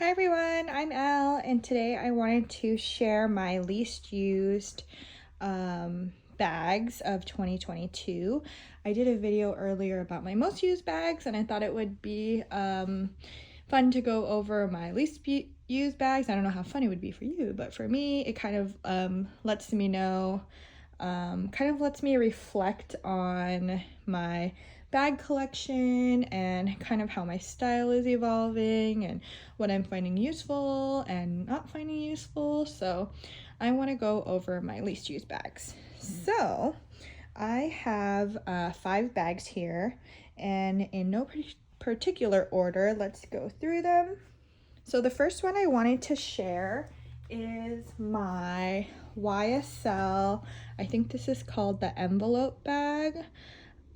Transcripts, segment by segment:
Hi everyone, I'm Elle, and today I wanted to share my least used bags of 2022. I did a video earlier about my most used bags, and I thought it would be fun to go over my least used bags. I don't know how fun it would be for you, but for me, it kind of lets me know, kind of lets me reflect on my bag collection and kind of how my style is evolving and what I'm finding useful and not finding useful. So I want to go over my least used bags. So I have 5 bags here, and in no particular order, let's go through them. So the first one I wanted to share is my YSL, I think this is called the envelope bag.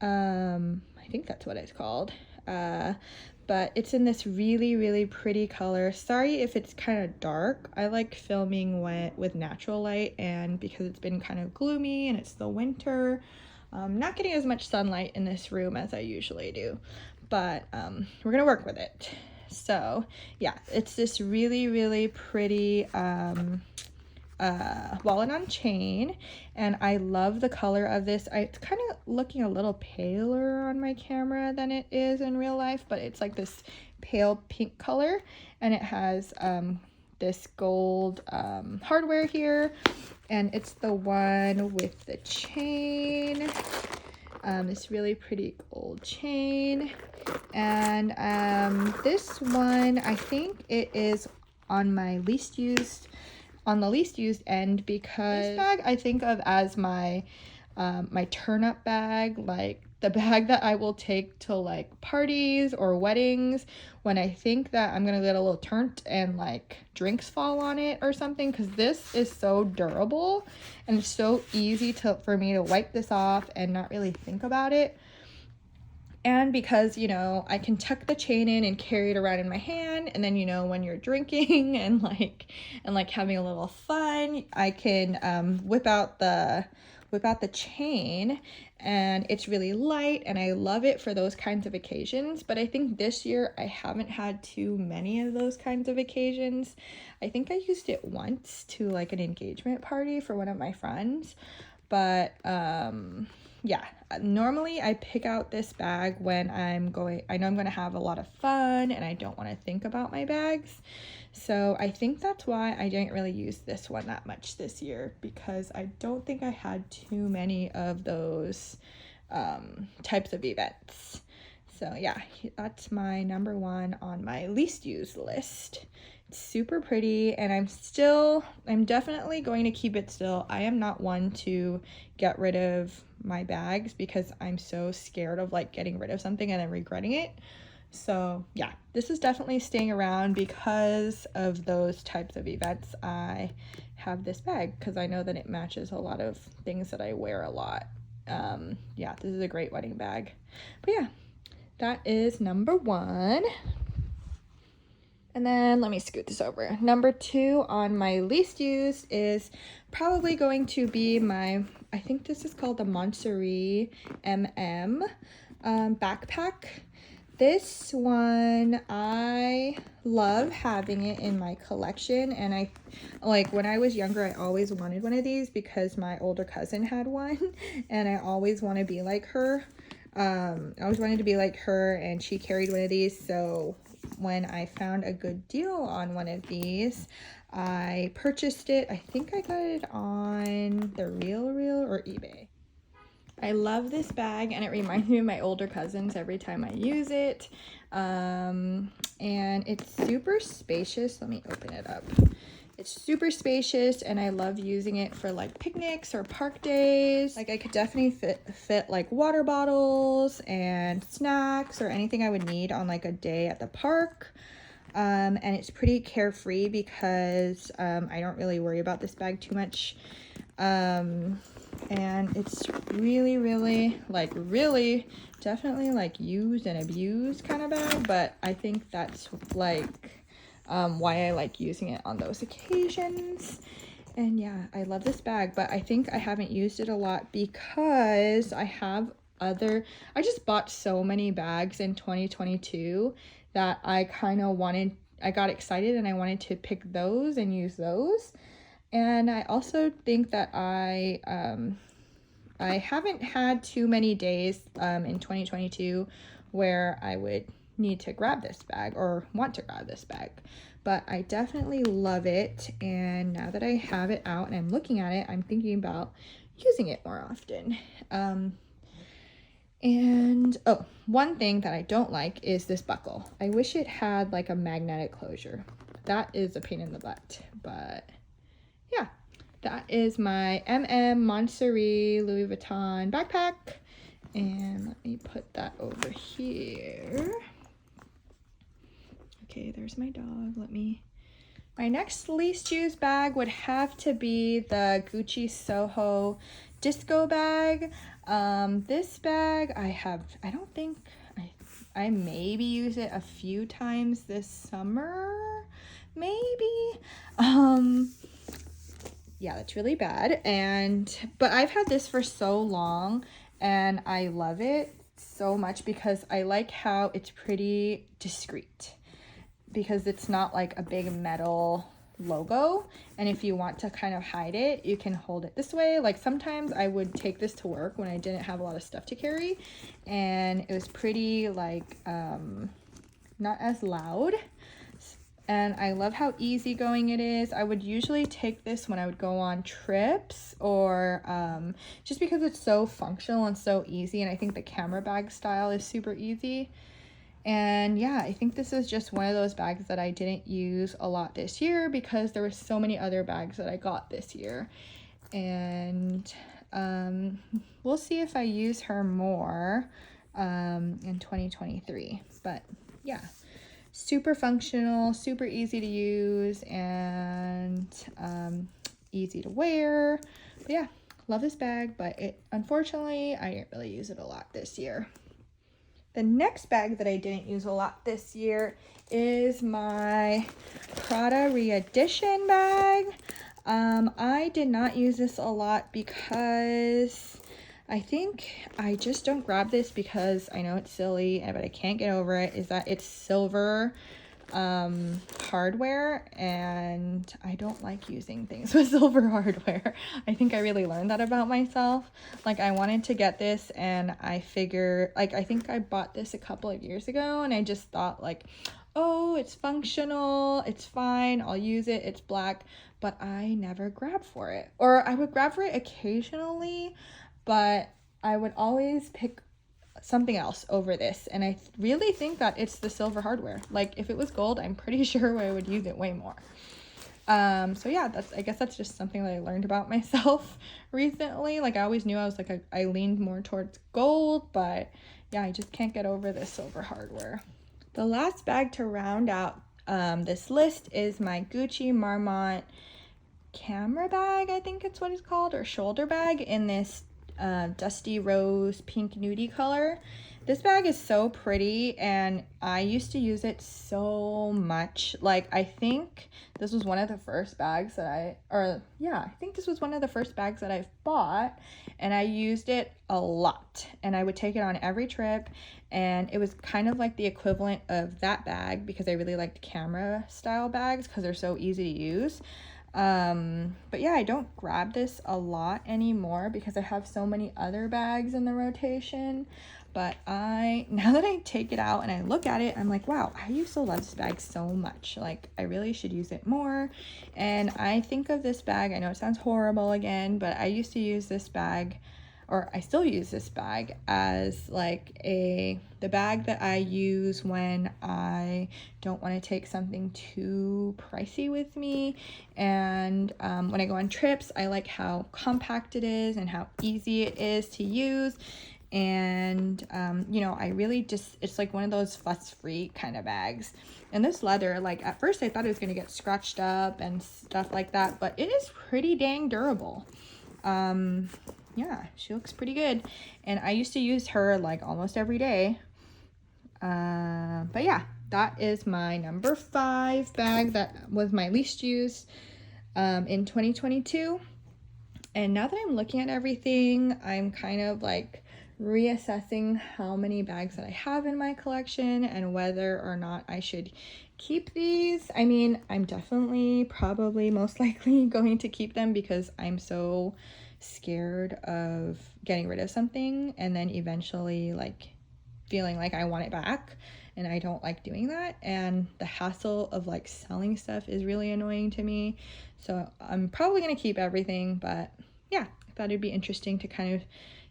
I think that's what it's called. But it's in this really pretty color. Sorry if it's kind of dark. I like filming with natural light, and because it's been kind of gloomy and it's the winter, not getting as much sunlight in this room as I usually do, but we're gonna work with it. So yeah, it's this really pretty wallet on chain, and I love the color of this. It's kind of looking a little paler on my camera than it is in real life, but it's like this pale pink color, and it has this gold hardware here, and it's the one with the chain, this really pretty gold chain. And this one, I think it is on my least used, on the least used end, because this bag I think of as my my turn up bag, like the bag that I will take to like parties or weddings when I think that I'm gonna get a little turnt and like drinks fall on it or something, because this is so durable and it's so easy for me to wipe this off and not really think about it. And because, you know, I can tuck the chain in and carry it around in my hand, and then, you know, when you're drinking and having a little fun, I can whip out the chain, and it's really light, and I love it for those kinds of occasions. But I think this year I haven't had too many of those kinds of occasions. I think I used it once to like an engagement party for one of my friends, but yeah, normally I pick out this bag when I know I'm going to have a lot of fun and I don't want to think about my bags. So I think that's why I didn't really use this one that much this year, because I don't think I had too many of those types of events. So yeah, that's my number one on my least used list. It's super pretty, and I'm definitely going to keep it still. I am not one to get rid of my bags because I'm so scared of like getting rid of something and then regretting it. So yeah, this is definitely staying around because of those types of events. I have this bag because I know that it matches a lot of things that I wear a lot. Yeah, this is a great wedding bag. But yeah, that is number one. And then let me scoot this over. Number 2 on my least used is probably going to be my, I think this is called the Montsouris MM backpack. This one, I love having it in my collection, and I like when I was younger I always wanted one of these because my older cousin had one, and I always want to be like her. I always wanted to be like her, and she carried one of these. So when I found a good deal on one of these, I purchased it. I think I got it on the RealReal or eBay. I love this bag, and it reminds me of my older cousins every time I use it. And it's super spacious. Let me open it up. It's super spacious, and I love using it for like picnics or park days. Like I could definitely fit like water bottles and snacks or anything I would need on like a day at the park. And it's pretty carefree because I don't really worry about this bag too much. And it's really definitely like used and abused kind of bag, but I think that's like why I like using it on those occasions. And yeah, I love this bag, but I think I haven't used it a lot because I just bought so many bags in 2022 that I kind of wanted, I got excited and I wanted to pick those and use those. And I also think that I haven't had too many days in 2022 where I would need to grab this bag or want to grab this bag, but I definitely love it. And now that I have it out and I'm looking at it, I'm thinking about using it more often. And oh, one thing that I don't like is this buckle. I wish it had like a magnetic closure. That is a pain in the butt, but yeah, that is my Montsouris Louis Vuitton backpack. And let me put that over here. Okay, there's my dog. My next least used bag would have to be the Gucci Soho disco bag. This bag I maybe use it a few times this summer, maybe. Yeah, that's really bad. But I've had this for so long and I love it so much because I like how it's pretty discreet, because it's not like a big metal logo, and if you want to kind of hide it, you can hold it this way. Like sometimes I would take this to work when I didn't have a lot of stuff to carry, and it was pretty like not as loud. And I love how easygoing it is. I would usually take this when I would go on trips, or just because it's so functional and so easy, and I think the camera bag style is super easy. And yeah, I think this is just one of those bags that I didn't use a lot this year because there were so many other bags that I got this year. And we'll see if I use her more in 2023. But yeah, super functional, super easy to use, and easy to wear. But yeah, love this bag, but unfortunately I didn't really use it a lot this year. The next bag that I didn't use a lot this year is my Prada Re-Edition bag. I did not use this a lot because I think I just don't grab this because I know it's silly, but I can't get over it, is that it's silver hardware, and I don't like using things with silver hardware. I think I really learned that about myself. Like I wanted to get this, and I figured, like, I think I bought this a couple of years ago, and I just thought like, oh, it's functional, it's fine, I'll use it, it's black, but I never grabbed for it. Or I would grab for it occasionally, but I would always pick something else over this, and I really think that it's the silver hardware. Like if it was gold, I'm pretty sure I would use it way more. So yeah, I guess that's just something that I learned about myself recently. Like I always knew I was like I leaned more towards gold, but yeah, I just can't get over this silver hardware. The last bag to round out this list is my Gucci Marmont camera bag, I think it's what it's called, or shoulder bag, in this dusty rose pink nudie color. This bag is so pretty, and I used to use it so much. Like I think this was one of the first bags that I think this was one of the first bags that I've bought, and I used it a lot, and I would take it on every trip, and it was kind of like the equivalent of that bag because I really liked camera style bags because they're so easy to use. But yeah, I don't grab this a lot anymore because I have so many other bags in the rotation. But now that I take it out and I look at it, I'm like, wow, I used to love this bag so much. Like I really should use it more. And I think of this bag, I know it sounds horrible again, but I used to use this bag, or I still use this bag as like the bag that I use when I don't want to take something too pricey with me. And when I go on trips, I like how compact it is and how easy it is to use. And you know, I really just, it's like one of those fuss-free kind of bags. And this leather, like at first I thought it was going to get scratched up and stuff like that, but it is pretty dang durable. Yeah, she looks pretty good, and I used to use her like almost every day. But yeah, that is my number 5 bag that was my least used in 2022. And now that I'm looking at everything, I'm kind of like reassessing how many bags that I have in my collection and whether or not I should keep these. I mean, I'm definitely probably most likely going to keep them because I'm so scared of getting rid of something and then eventually like feeling like I want it back, and I don't like doing that, and the hassle of like selling stuff is really annoying to me. So I'm probably going to keep everything, but yeah, I thought it'd be interesting to kind of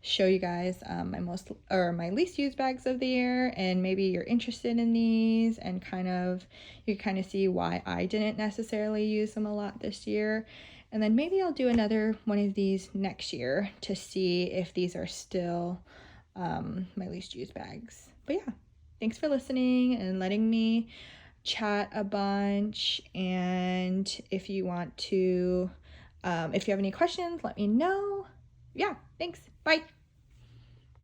show you guys my least used bags of the year, and maybe you're interested in these and you kind of see why I didn't necessarily use them a lot this year. And then maybe I'll do another one of these next year to see if these are still my least used bags. But yeah, thanks for listening and letting me chat a bunch. And if you want to, if you have any questions, let me know. Yeah, thanks. Bye.